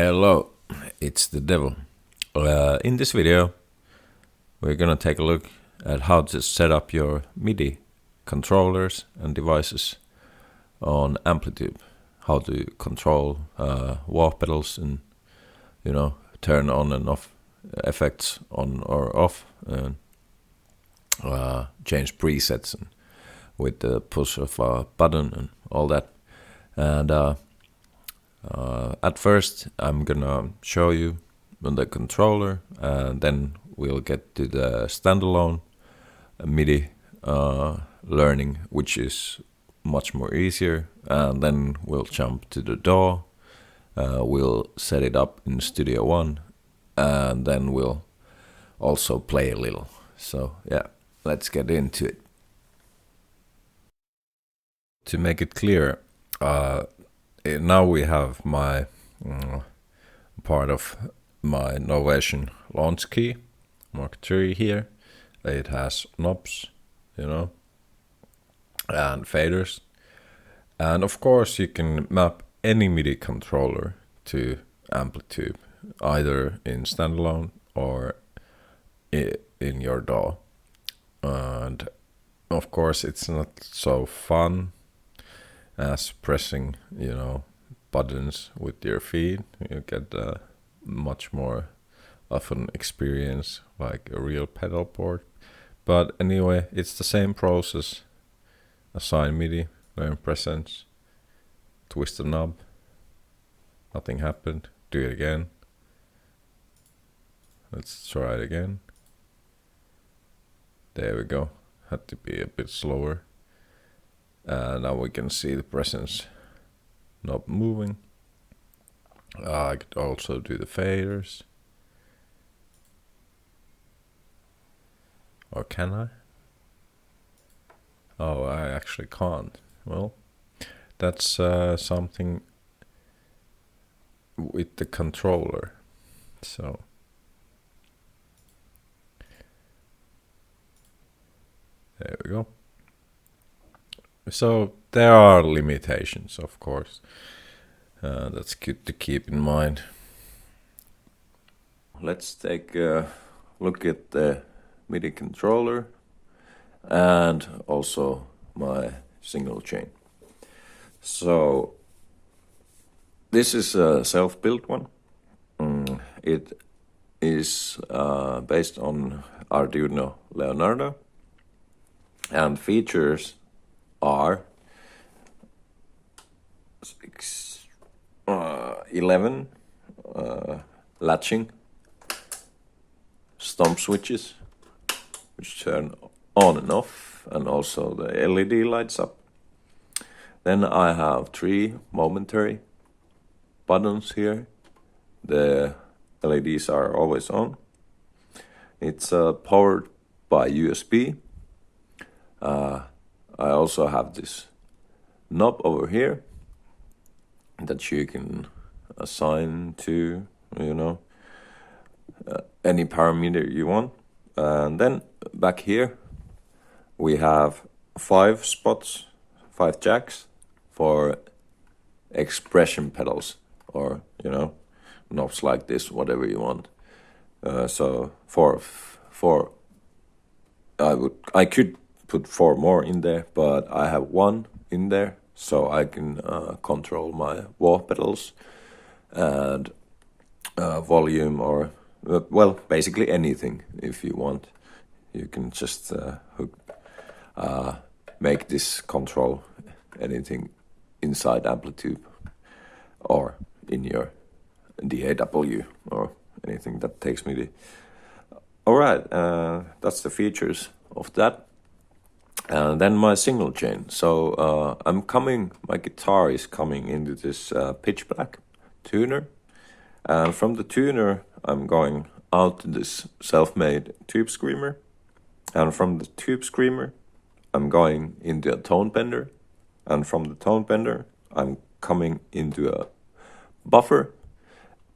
Hello, it's the devil. In this video, we're gonna take a look at how to set up your Midi controllers and devices on Amplitube. How to control wah pedals and turn on and off effects on or off, and change presets and with the push of a button and all that. And at first I'm gonna show you on the controller, and then we'll get to the standalone Midi learning, which is much more easier, and then we'll jump to the DAW. We'll set it up in Studio One, and then we'll also play a little. So yeah, let's get into it. To make it clear, now we have my part of my Novation launchkey Mark III here. It has knobs, and faders. And of course you can map any Midi controller to Amplitube, either in standalone or in your DAW. And of course it's not so fun as pressing, buttons with your feet. You get much more of an experience like a real pedal board. But anyway, it's the same process. Assign Midi, learn presence, twist the knob, nothing happened, do it again. Let's try it again. There we go, had to be a bit slower. And now we can see the presence knob moving. I could also do the faders. Or can I? Oh, I actually can't. Well, that's something with the controller. So there we go. So there are limitations, of course. That's good to keep in mind. Let's take a look at the Midi controller and also my single chain. So this is a self-built one. It is based on Arduino Leonardo, and features are 11 latching stomp switches, which turn on and off, and also the LED lights up. Then I have 3 momentary buttons here. The LEDs are always on. It's powered by USB. I also have this knob over here that you can assign to, any parameter you want. And then back here we have 5 spots, 5 jacks for expression pedals, or knobs like this, whatever you want. So I could put 4 more in there, but I have 1 in there, so I can control my wah pedals and volume, or basically anything. If you want, you can just make this control anything inside Amplitube or in your DAW or anything that takes Midi. Alright, that's the features of that. And then my single chain. So my guitar is coming into this pitch black tuner, and from the tuner I'm going out to this self-made tube screamer, and from the tube screamer I'm going into a tone bender, and from the tone bender I'm coming into a buffer,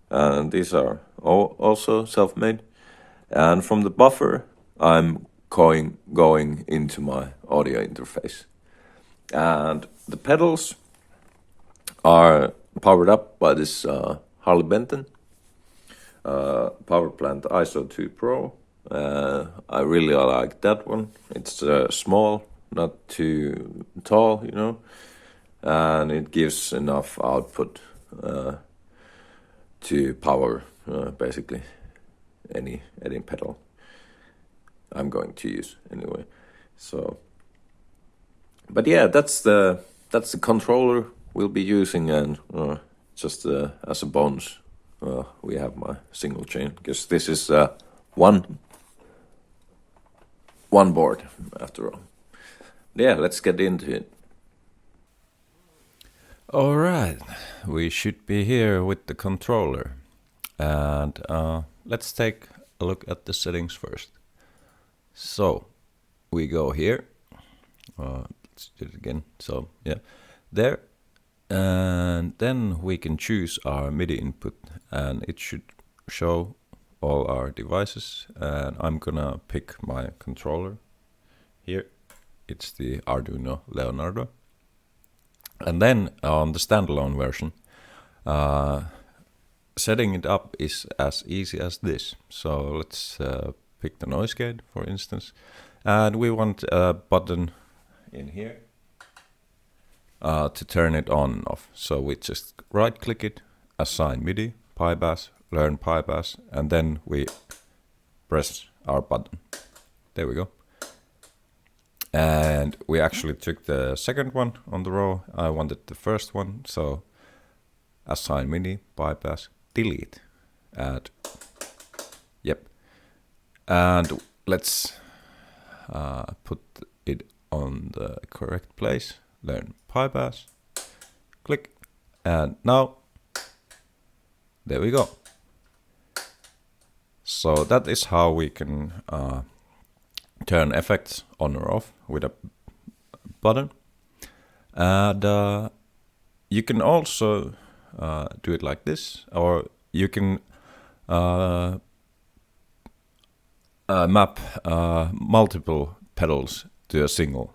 and these are also self-made, and from the buffer I'm going into my audio interface. And the pedals are powered up by this Harley Benton power plant ISO 2 Pro. I really like that one. It's small, not too tall, you know, and it gives enough output to power basically any pedal I'm going to use anyway. So, but yeah, that's the controller we'll be using, and just as a bonus, we have my single chain, because this is one board after all. Yeah, let's get into it. All right, we should be here with the controller, and let's take a look at the settings first. So we go here. Let's do it again. So yeah, there, and then we can choose our MIDI input, and it should show all our devices. And I'm gonna pick my controller here. It's the Arduino Leonardo. And then on the standalone version, setting it up is as easy as this. So let's pick the noise gate, for instance, and we want a button in here to turn it on and off. So we just right click it, assign MIDI, pi bass, learn pi bass, and then we press our button. There we go. And we actually took the second one on the row. I wanted the first one, so assign MIDI, pi bass, delete, and yep. And let's put it on the correct place. Learn pi bass, click, and now there we go. So that is how we can turn effects on or off with a button. And you can also do it like this, or you can map multiple pedals to a single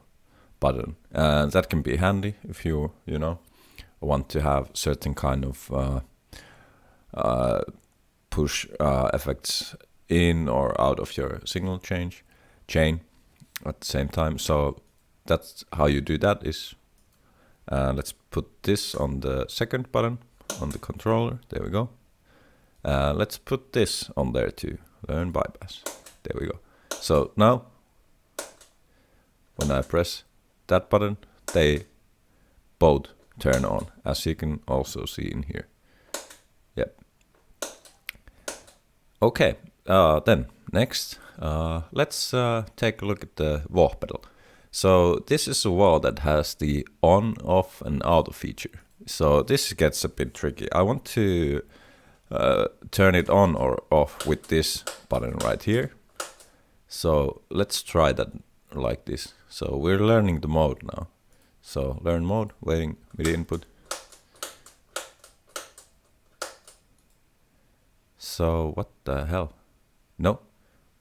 button, and that can be handy if you want to have certain kind of push effects in or out of your signal chain at the same time. So that's how you do that. Is let's put this on the second button on the controller. There we go. Let's put this on there too. Learn bypass. There we go. So now when I press that button, they both turn on, as you can also see in here. Yep. Okay, then next, let's take a look at the wah pedal. So this is a wah that has the on, off, and auto feature. So this gets a bit tricky. I want to turn it on or off with this button right here. So let's try that like this. So we're learning the mode now. So learn mode, waiting MIDI input. So what the hell? No,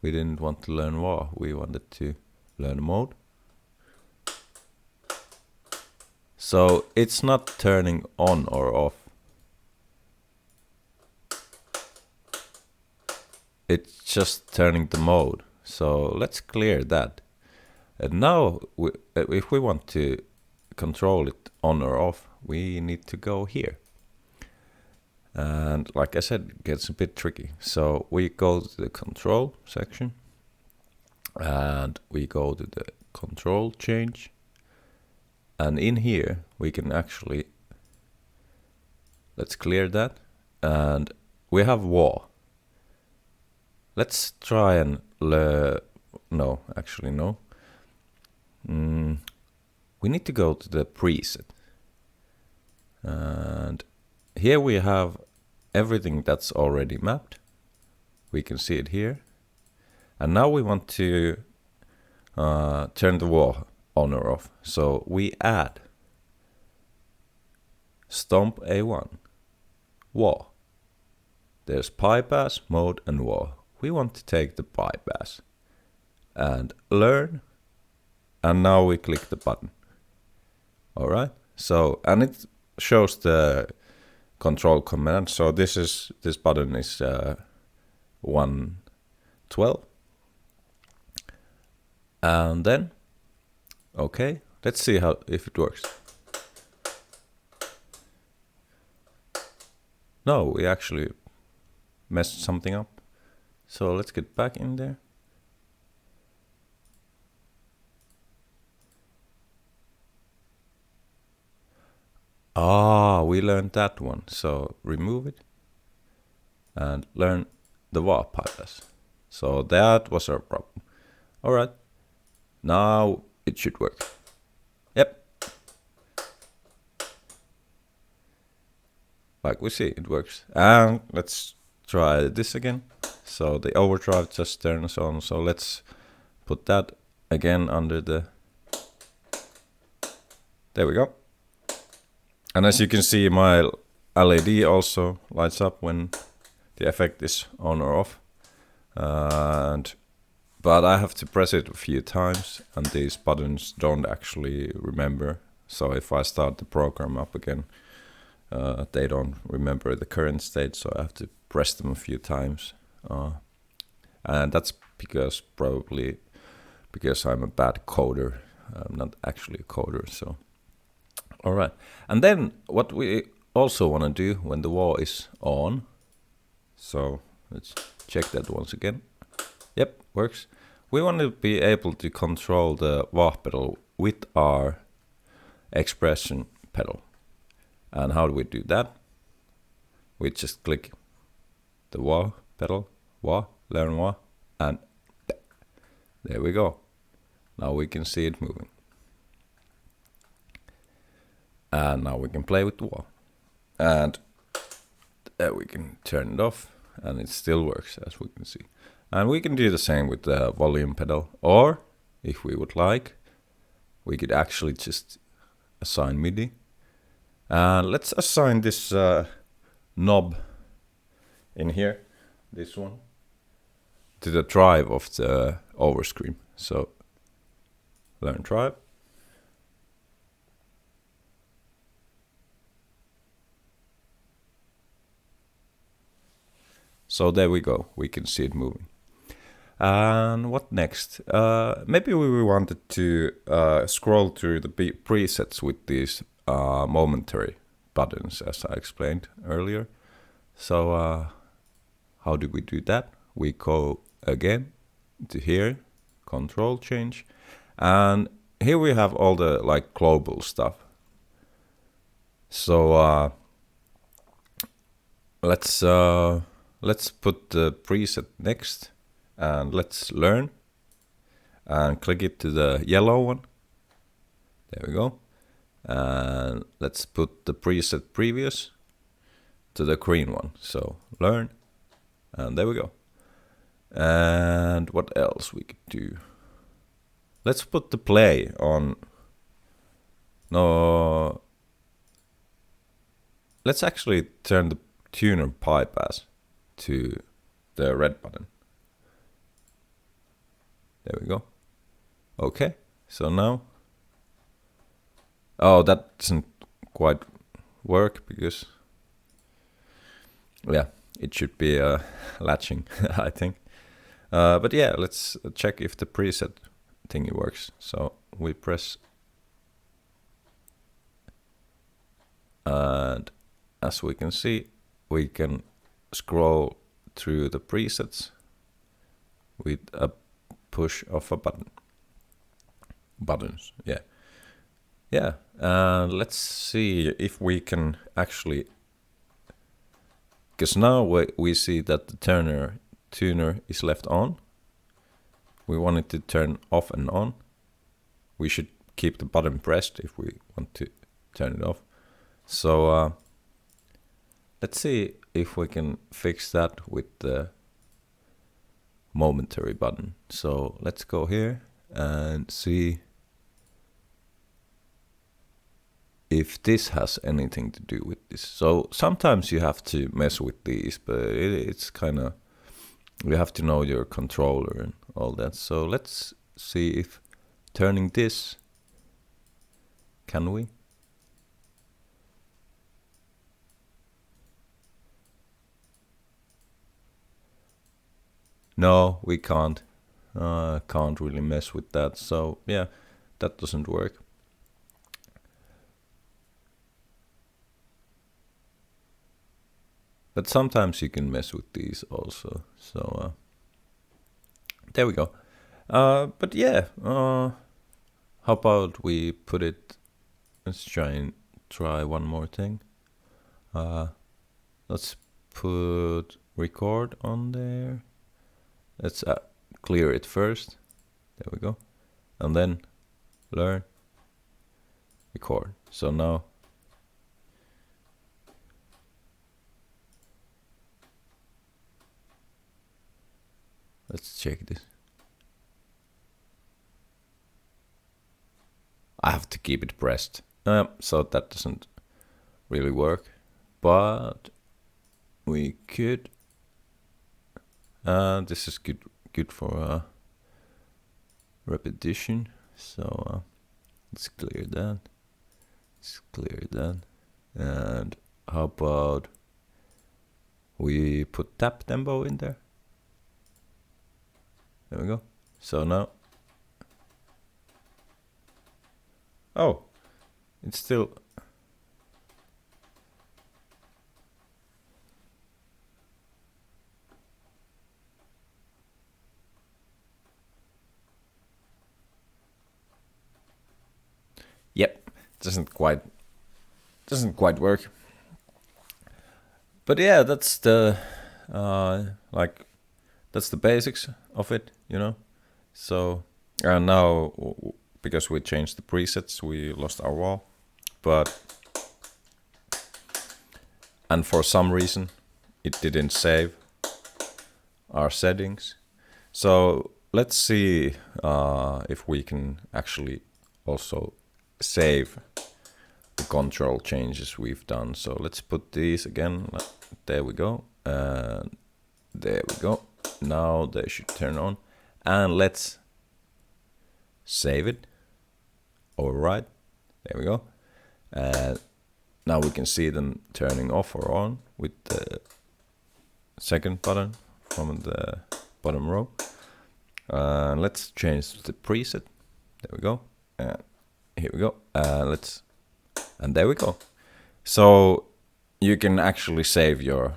we didn't want to learn wah. We wanted to learn mode. So it's not turning on or off. It's just turning the mode. So let's clear that. And now, if we want to control it on or off, we need to go here. And like I said, it gets a bit tricky. So we go to the control section, and we go to the control change. And in here, we can actually, let's clear that. And we have wah. Let's try and no, actually no. We need to go to the preset. And here we have everything that's already mapped. We can see it here. And now we want to turn the wah on or off. So we add stomp A1, wah. There's pi bass, mode, and wah. We want to take the pi bass and learn, and now we click the button. All right. So, and it shows the control command. So this button is 112, and then okay, let's see if it works. No, we actually messed something up. So let's get back in there. Ah, we learned that one. So remove it and learn the warp bypass. So that was our problem. All right, now it should work. Yep. Like we see, it works. And let's try this again. So the overdrive just turns on. So let's put that again under the... There we go. And as you can see, my LED also lights up when the effect is on or off. But I have to press it a few times, and these buttons don't actually remember. So if I start the program up again, they don't remember the current state, so I have to press them a few times. And that's probably because I'm a bad coder. I'm not actually a coder, so... All right, and then what we also want to do when the wah is on, so let's check that once again. Yep, works. We want to be able to control the wah pedal with our expression pedal. And how do we do that? We just click the wah pedal, wah, learn wah, and there we go. Now we can see it moving. And now we can play with the wah. And we can turn it off, and it still works, as we can see. And we can do the same with the volume pedal, or if we would like, we could actually just assign Midi. Let's assign this knob in here, this one, to the drive of the overscreen. So learn drive. So there we go, we can see it moving. And what next? Maybe we wanted to scroll through the presets with these momentary buttons, as I explained earlier. So how do we do that? We go again to here, control change, and here we have all the like global stuff. So let's put the preset next, and let's learn, and click it to the yellow one. There we go. And let's put the preset previous to the green one. So learn, and there we go. And what else we could do? Let's put the play on. No, let's actually turn the tuner bypass to the red button. There we go. Okay, so now, oh, that doesn't quite work because, yeah, it should be latching, I think. But yeah, let's check if the preset thingy works. So we press, and as we can see, we can scroll through the presets with a push of a button. Buttons, yeah. Yeah, let's see if we can actually, because now we see that the tuner is left on. We want it to turn off and on. We should keep the button pressed if we want to turn it off. So let's see if we can fix that with the momentary button. So let's go here and see if this has anything to do with this. So sometimes you have to mess with these, but it's kind of, you have to know your controller and all that. So let's see if turning this, can we? No, we can't. Can't really mess with that. So yeah, that doesn't work. But sometimes you can mess with these also. So there we go. But yeah, how about we put it? Let's try one more thing. Let's put record on there. Let's clear it first. There we go. And then learn, record. So now let's check this. I have to keep it pressed. So that doesn't really work. But we could. This is good for repetition. So let's clear that. Let's clear that. And how about we put tap tempo in there? There we go. So now. Oh, it's still. Yep, doesn't quite work. But yeah, that's the that's the basics of it, you know. So now because we changed the presets, we lost our wall, and for some reason it didn't save our settings. So let's see if we can actually also save the control changes we've done. So let's put these again. There we go. And there we go. Now they should turn on. And let's save it. Alright. There we go. And now we can see them turning off or on with the second button from the bottom row. Let's change the preset. There we go. And here we go. And there we go. So you can actually save your,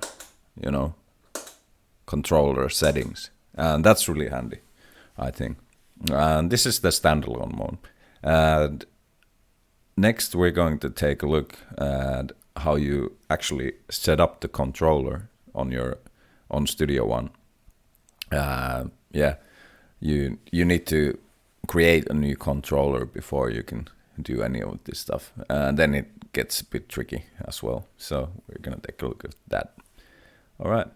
controller settings, and that's really handy, I think. And this is the standalone mode. And next we're going to take a look at how you actually set up the controller on Studio One. You need to create a new controller before you can do any of this stuff, and then it gets a bit tricky as well. So we're gonna take a look at that. All right,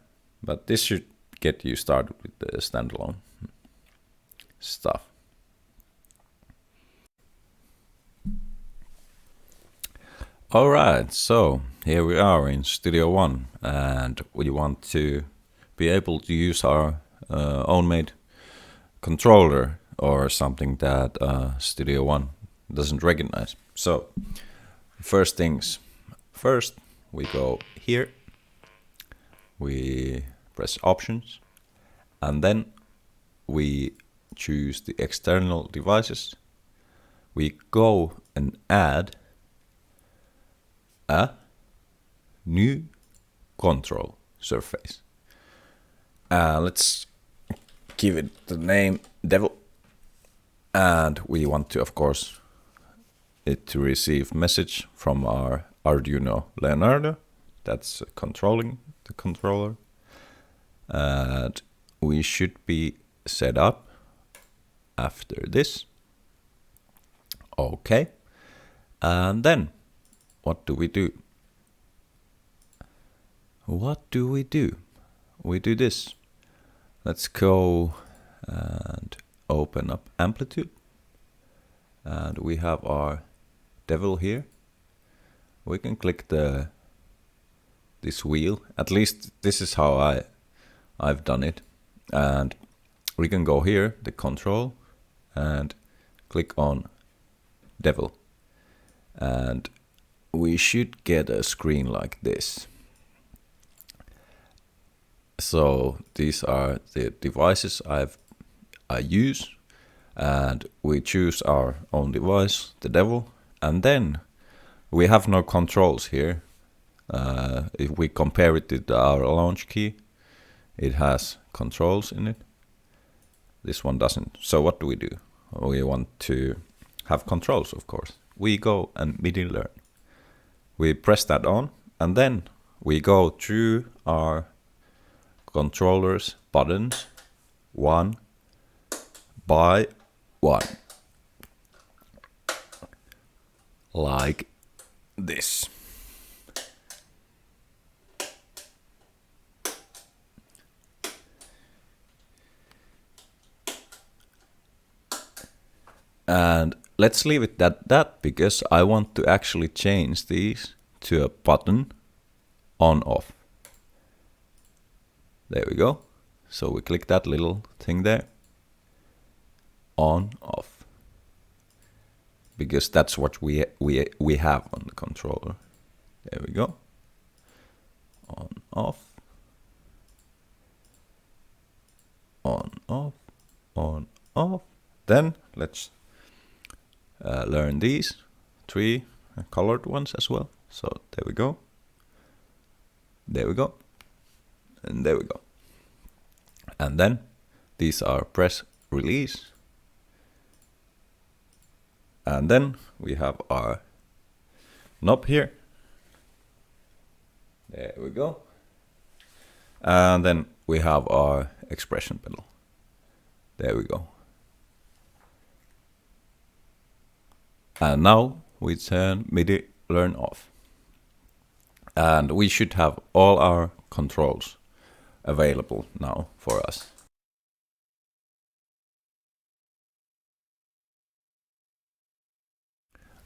but this should get you started with the standalone stuff. All right, so here we are in Studio One, and we want to be able to use our own made controller or something that Studio One doesn't recognize. So first things first, we go here, we press options, and then we choose the external devices. We go and add a new control surface. Let's give it the name Devil, and we want to, of course, it to receive message from our Arduino Leonardo that's controlling the controller, and we should be set up after this. Okay, and then what do we do? We do this. Let's go and open up Amplitube, and we have our Devil here. We can click this wheel. At least this is how I've done it, and we can go here, the control, and click on Devil, and we should get a screen like this. So these are the devices I use, and we choose our own device, the devil, and then we have no controls here. If we compare it to our launch key, it has controls in it. This one doesn't. So what do? We want to have controls, of course. We go and Midi learn. We press that on, and then we go through our controllers buttons one by one, like this. And let's leave it at that, because I want to actually change these to a button on off. There we go. So we click that little thing there, on off, because that's what we have on the controller. There we go. On off, on off, on off. Then let's learn these 3 colored ones as well. So there we go. There we go. And there we go. And then these are press release. And then we have our knob here. There we go. And then we have our expression pedal. There we go. And now we turn Midi learn off. And we should have all our controls available now for us.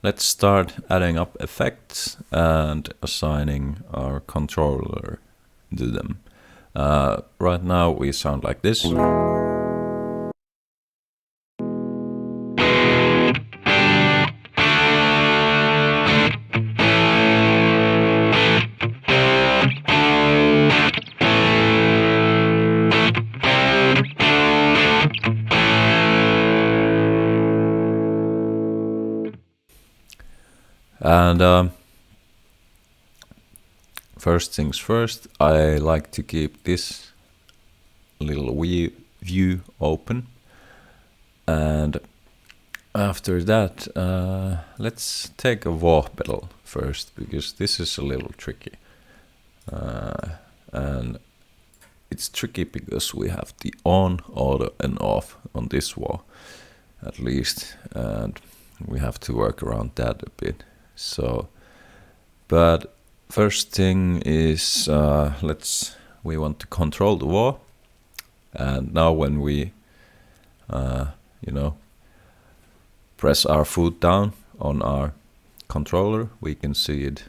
Let's start adding up effects and assigning our controller to them. Right now we sound like this. And first things first, I like to keep this little view open. And after that, let's take a wah pedal first, because this is a little tricky. And it's tricky because we have the on, auto, and off on this wah, at least. And we have to work around that a bit. So, but first thing is, we want to control the wah. And now when we, press our foot down on our controller, we can see it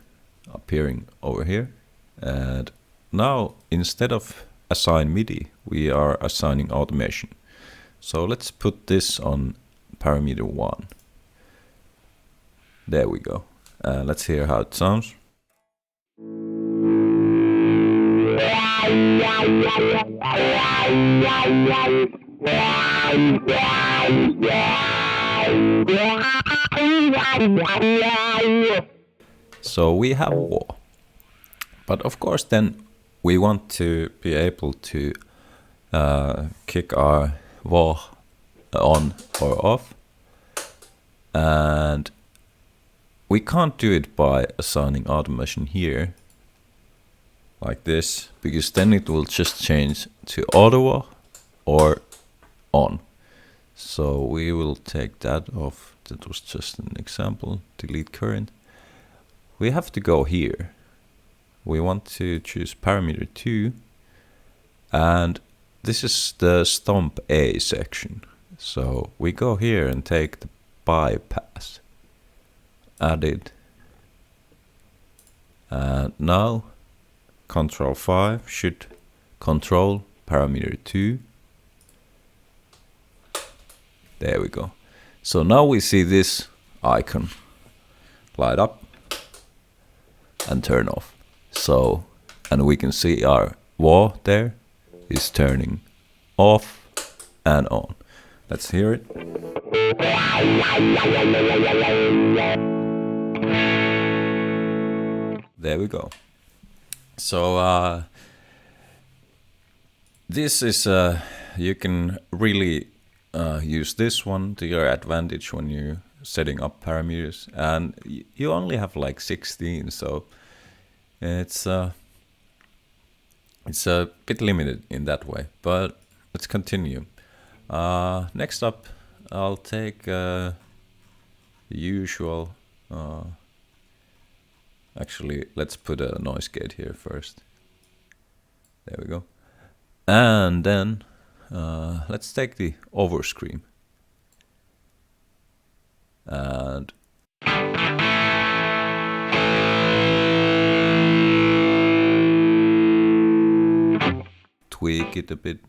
appearing over here. And now, instead of assign Midi, we are assigning automation. So let's put this on parameter 1. There we go. Let's hear how it sounds. So we have wah. But of course then we want to be able to kick our wah on or off. And we can't do it by assigning automation here, like this, because then it will just change to auto or on. So we will take that off. That was just an example. Delete current. We have to go here. We want to choose parameter 2. And this is the stomp A section. So we go here and take the bypass. Added. And now Control 5 should control parameter 2. There we go. So now we see this icon light up and turn off. So, and we can see our wah there, is turning off and on. Let's hear it. There we go. So this is you can really use this one to your advantage when you're setting up parameters, and you only have like 16, so it's a bit limited in that way. But let's continue. Next up, I'll take the usual. Actually, let's put a noise gate here first. There we go. And then let's take the overscream. And tweak it a bit.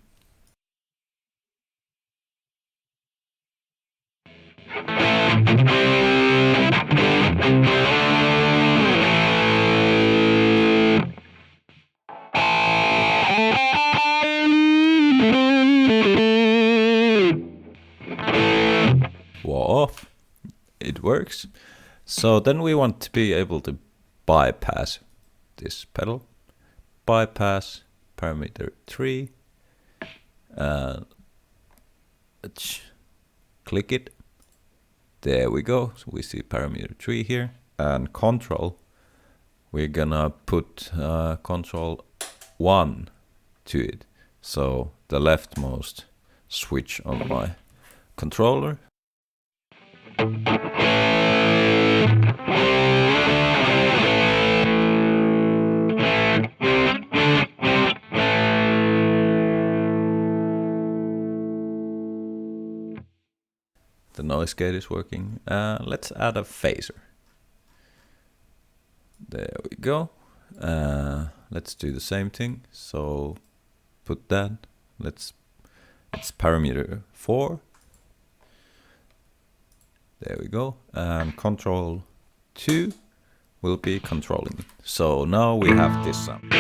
Off. It works. So then we want to be able to bypass this pedal. Bypass parameter 3. And let's click it. There we go. So we see parameter 3 here. And control, we're gonna put control 1 to it. So the leftmost switch on my controller. The noise gate is working. Let's add a phaser. There we go. Let's do the same thing. So put that. It's parameter 4. There we go. And control 2 will be controlling it. So now we have this sound.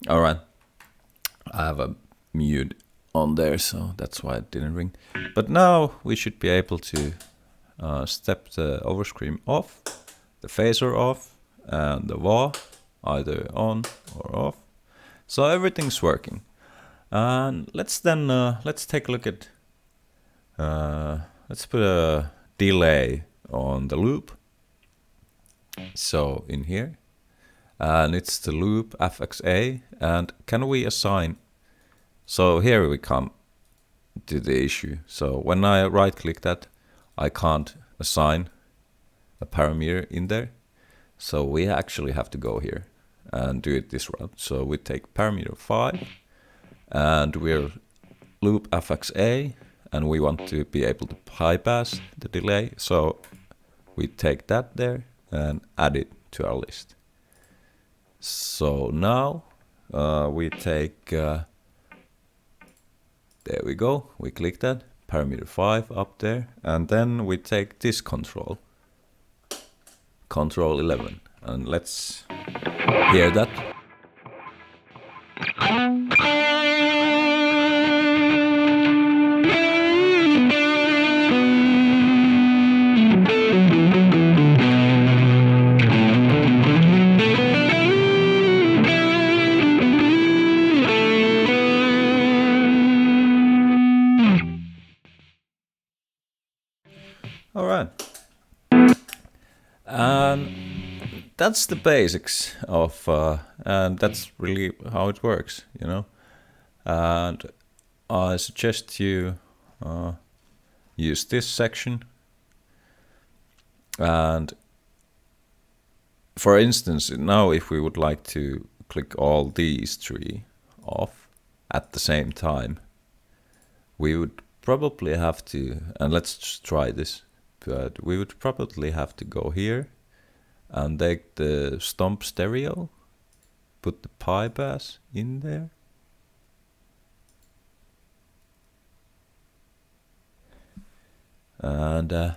All right, I have a mute on there, so that's why it didn't ring. But now we should be able to step the overscream off, the phaser off, and the wah either on or off. So everything's working. And let's take a look at. Let's put a delay on the loop. So in here. And it's the loop FXA, and can we assign? So here we come to the issue. So when I right click that, I can't assign a parameter in there. So we actually have to go here and do it this route. So we take parameter 5 and we're loop FXA, and we want to be able to bypass the delay. So we take that there and add it to our list. So now we take, there we go, we click that, parameter 5 up there, and then we take this control 11, and let's hear that. All right, and that's the basics of, and that's really how it works, you know. And I suggest you use this section. And for instance, now if we would like to click all these 3 off at the same time, we would probably have to, and let's just try this. but we would probably have to go here and take the stomp stereo, put the pi bass in there. And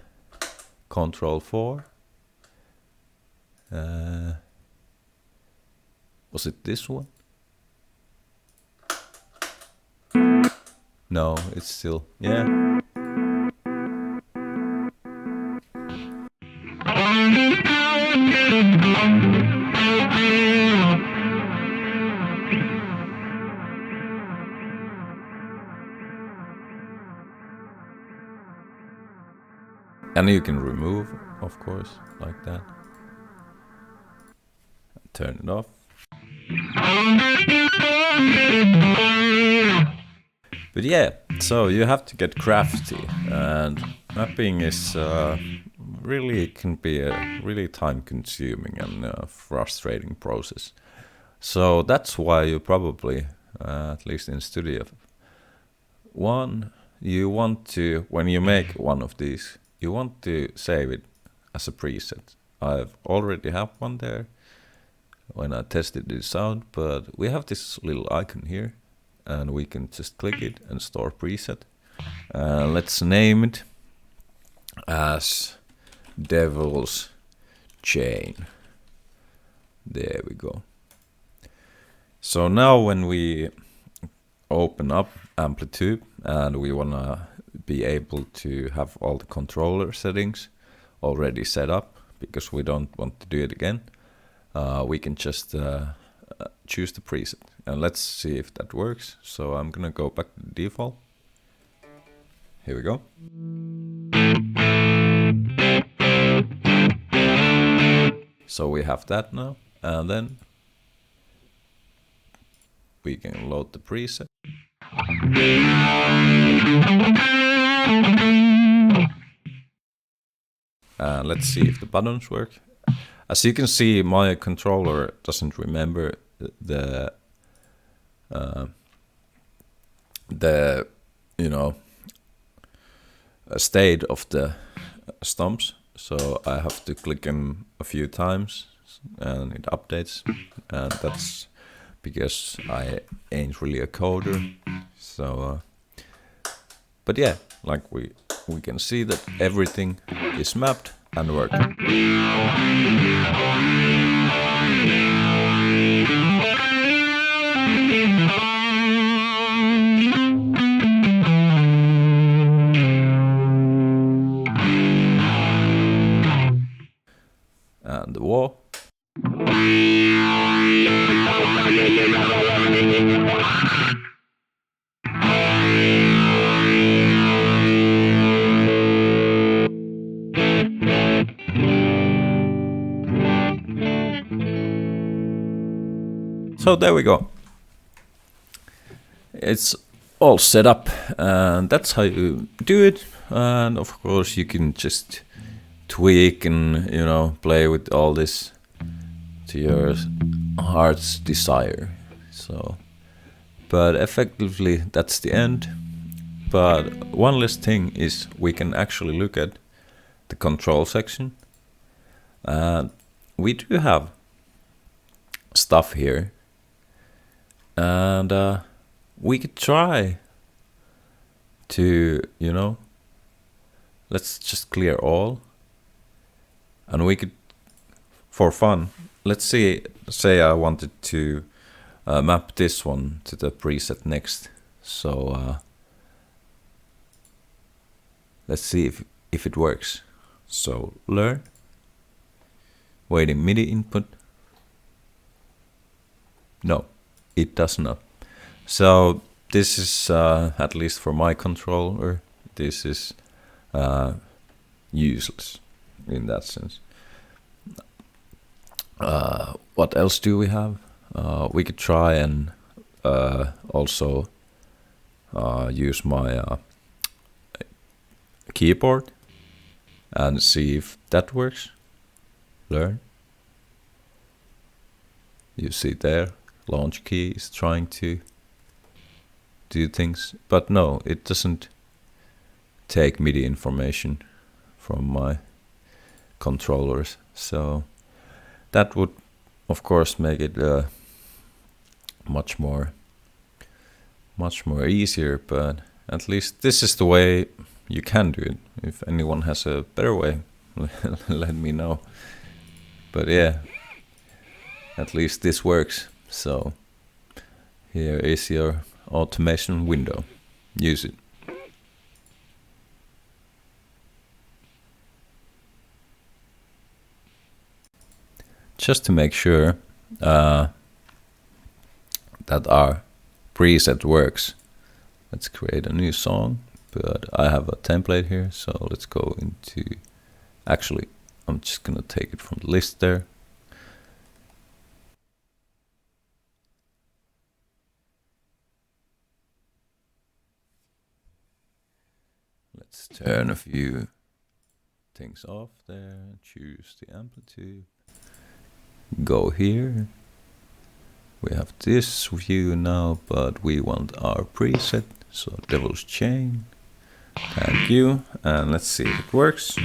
Control 4. Was it this one? No, it's still, yeah. And you can remove, of course, like that. Turn it off. But yeah, so you have to get crafty, and mapping is really can be a really time-consuming and frustrating process. So that's why you probably, at least in Studio One, you want to, when you make one of these, you want to save it as a preset. I've already have one there when I tested this out, but we have this little icon here, and we can just click it and store preset. Let's name it as Devil's Chain. There we go. So now when we open up Amplitube and we wanna be able to have all the controller settings already set up, because we don't want to do it again, we can just choose the preset, and let's see if that works. So I'm gonna go back to the default. Here we go. So we have that now, and then we can load the preset. And let's see if the buttons work. As you can see, my controller doesn't remember the state of the stumps, so I have to click them a few times and it updates, and that's because I ain't really a coder. So but yeah, like we can see that everything is mapped and working. And the wall. So there we go. It's all set up, and that's how you do it. And of course you can just tweak and play with all this to your heart's desire. So, but effectively that's the end. But one last thing is we can actually look at the control section, and we do have stuff here, and we could try to let's just clear all, and we could, for fun, let's say I wanted to map this one to the preset next. So let's see if it works. So learn, waiting Midi input. No, it does not. So this is at least for my controller, this is useless in that sense. What else do we have? We could try and also use my keyboard and see if that works. Learn. You see there, launch key is trying to do things, but no, it doesn't take MIDI information from my controllers. So that would of course make it much more easier, but at least this is the way you can do it. If anyone has a better way, let me know. But yeah, at least this works. So here is your automation window. Use it. Just to make sure that our preset works, let's create a new song. But I have a template here, so let's go into, actually I'm just gonna take it from the list there. Let's turn a few things off there, choose the amplitude, go here. We have this view now, but we want our preset, so devil's chain. Thank you, and let's see if it works.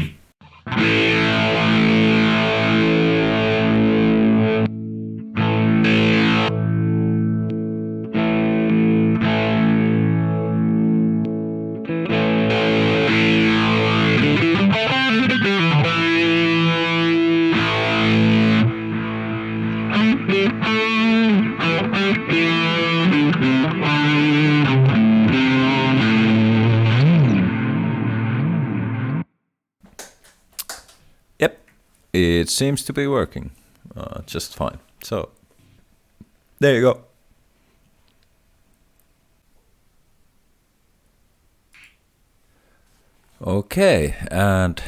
Yep, it seems to be working just fine. So there you go. Okay, and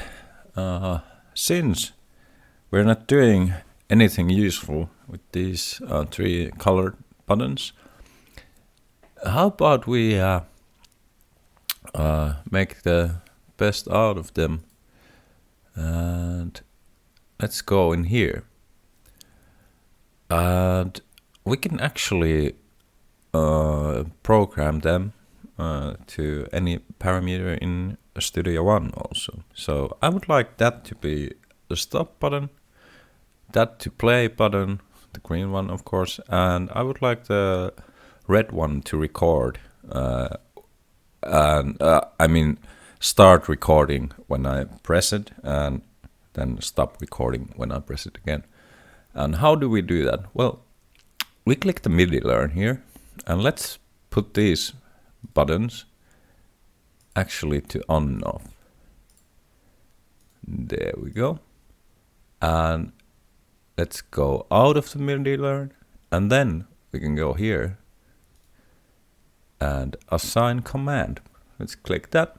since we're not doing anything useful with these 3 colored buttons, how about we make the best out of them, and let's go in here, and we can actually program them to any parameter in Studio One also. So I would like that to be the stop button, that to play button, the green one of course, and I would like the red one to record, and I mean start recording when I press it, and then stop recording when I press it again. And how do we do that? Well, we click the Midi learn here, and let's put these buttons actually to on and off. There we go. And let's go out of the Midi learn, and then we can go here and assign command. Let's click that.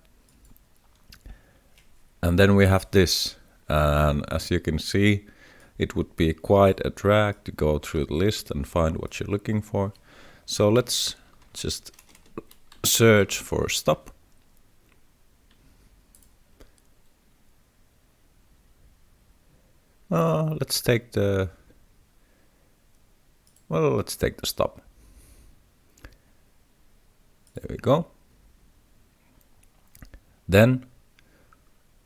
And then we have this, and as you can see, it would be quite a drag to go through the list and find what you're looking for. So let's just search for stop. Let's take the stop. There we go. Then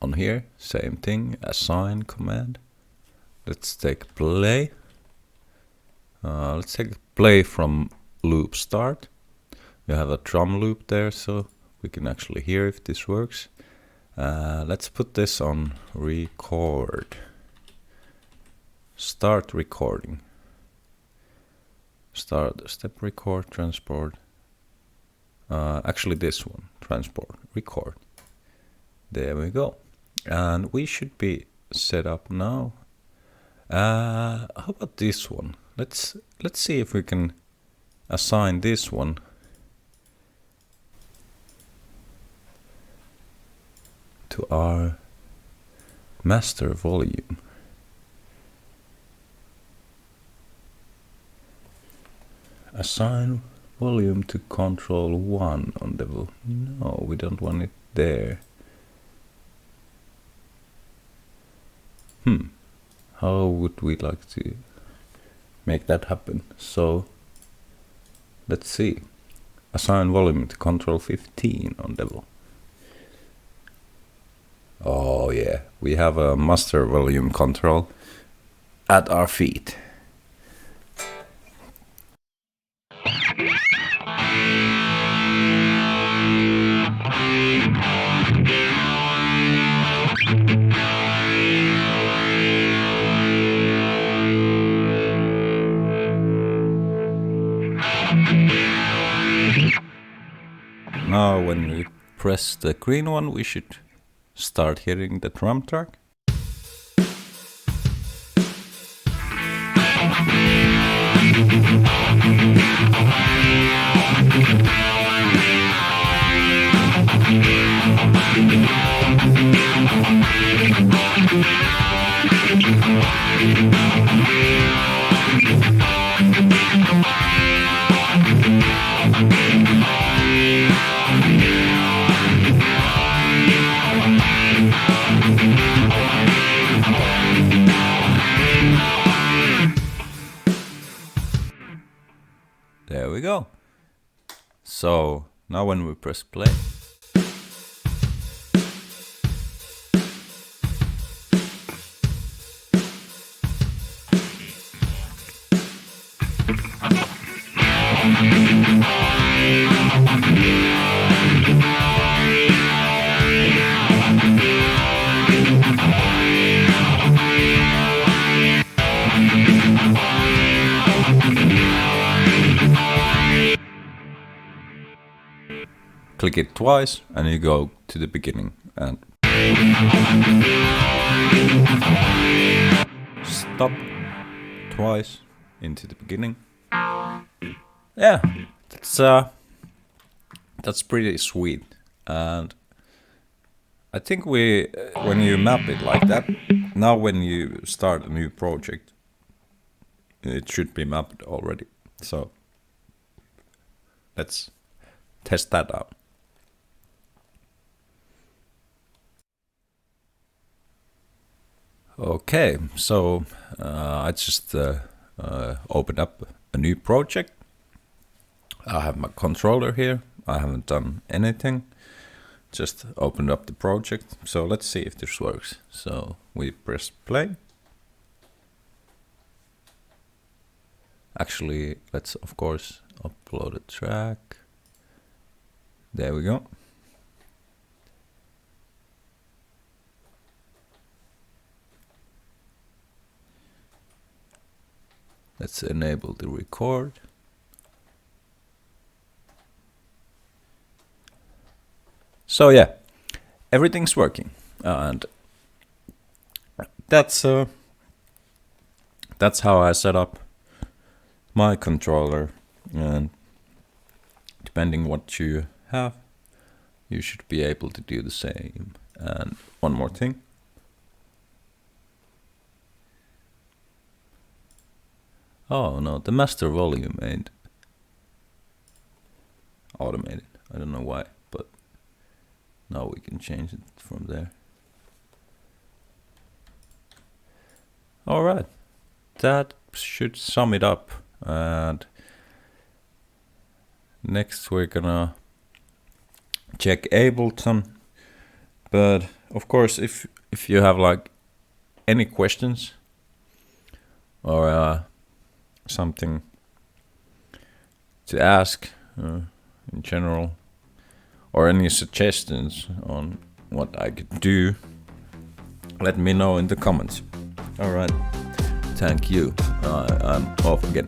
on here, same thing, assign command. Let's take play. Let's take play from loop start. We have a drum loop there, so we can actually hear if this works. Let's put this on record. Start recording. Start step record, transport. Actually this one, transport, record. There we go. And we should be set up now. How about this one? Let's see if we can assign this one to our master volume. Assign volume to control 1 on the no, we don't want it there. How would we like to make that happen? So let's see. Assign volume to control 15 on level. Oh yeah, we have a master volume control at our feet. Now when we press the green one, we should start hearing the drum track. There we go. So now when we press play, click it twice and you go to the beginning and stop twice into the beginning. Yeah, that's pretty sweet. And I think when you map it like that, now when you start a new project, it should be mapped already. So let's test that out. Okay, so I just opened up a new project. I have my controller here. I haven't done anything. Just opened up the project. So let's see if this works. So we press play. Actually, let's of course upload a track. There we go. Let's enable the record. So yeah, everything's working, and that's how I set up my controller. And depending what you have, you should be able to do the same. And one more thing. Oh no, the master volume ain't automated. I don't know why, but now we can change it from there. Alright, that should sum it up. And next we're gonna check Ableton. But of course, if you have like any questions or something to ask in general, or any suggestions on what I could do, let me know in the comments. Alright, thank you. I'm off again.